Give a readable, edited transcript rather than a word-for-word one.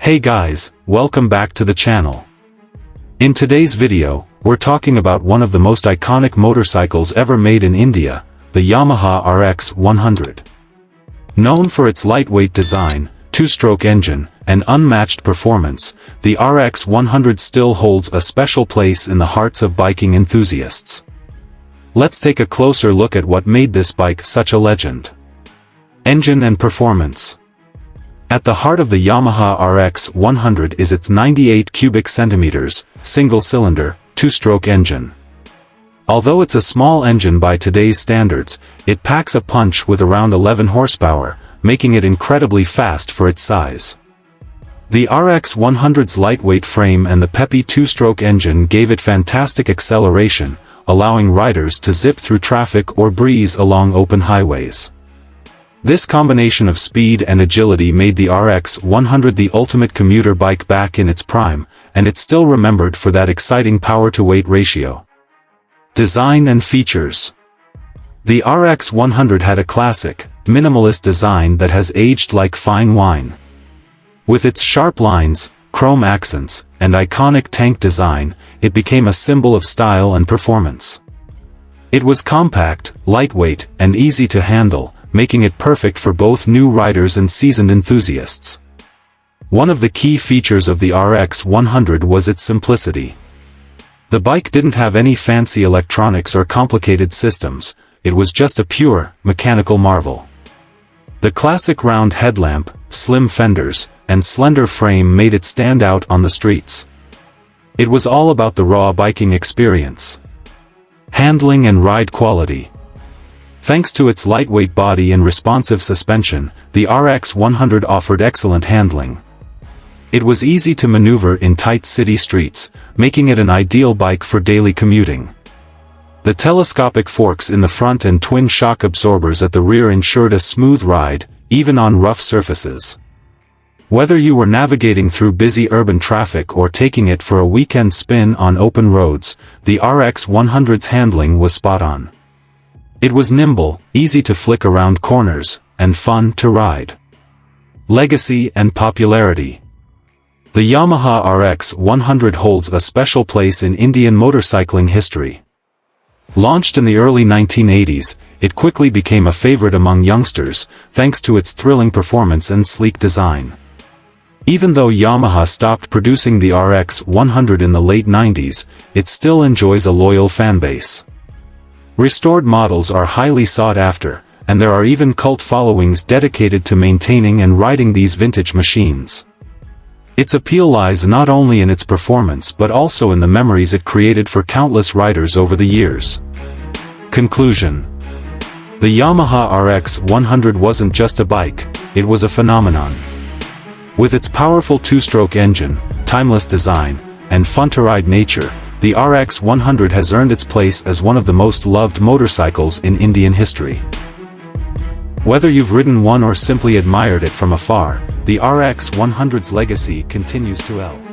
Hey guys, welcome back to the channel. In today's video, we're talking about one of the most iconic motorcycles ever made in India, the Yamaha RX 100. Known for its lightweight design, two-stroke engine, and unmatched performance, the RX 100 still holds a special place in the hearts of biking enthusiasts. Let's take a closer look at what made this bike such a legend. Engine and performance. At the heart of the Yamaha RX 100 is its 98 cubic centimeters, single-cylinder, two-stroke engine. Although it's a small engine by today's standards, it packs a punch with around 11 horsepower, making it incredibly fast for its size. The RX 100's lightweight frame and the peppy two-stroke engine gave it fantastic acceleration, allowing riders to zip through traffic or breeze along open highways. This combination of speed and agility made the RX 100 the ultimate commuter bike back in its prime, and it's still remembered for that exciting power-to-weight ratio. Design and features. The RX 100 had a classic, minimalist design that has aged like fine wine. With its sharp lines, chrome accents, and iconic tank design, it became a symbol of style and performance. It was compact, lightweight, and easy to handle, making it perfect for both new riders and seasoned enthusiasts. One of the key features of the RX 100 was its simplicity. The bike didn't have any fancy electronics or complicated systems, it was just a pure, mechanical marvel. The classic round headlamp, slim fenders, and slender frame made it stand out on the streets. It was all about the raw biking experience. Handling and ride quality. Thanks to its lightweight body and responsive suspension, the RX 100 offered excellent handling. It was easy to maneuver in tight city streets, making it an ideal bike for daily commuting. The telescopic forks in the front and twin shock absorbers at the rear ensured a smooth ride, even on rough surfaces. Whether you were navigating through busy urban traffic or taking it for a weekend spin on open roads, the RX 100's handling was spot on. It was nimble, easy to flick around corners, and fun to ride. Legacy and popularity. The Yamaha RX 100 holds a special place in Indian motorcycling history. Launched in the early 1980s, it quickly became a favorite among youngsters, thanks to its thrilling performance and sleek design. Even though Yamaha stopped producing the RX 100 in the late 90s, it still enjoys a loyal fanbase. Restored models are highly sought after, and there are even cult followings dedicated to maintaining and riding these vintage machines. Its appeal lies not only in its performance but also in the memories it created for countless riders over the years. Conclusion. The Yamaha RX 100 wasn't just a bike, it was a phenomenon. With its powerful two-stroke engine, timeless design, and fun-to-ride nature, the RX 100 has earned its place as one of the most loved motorcycles in Indian history. Whether you've ridden one or simply admired it from afar, the RX 100's legacy continues to el.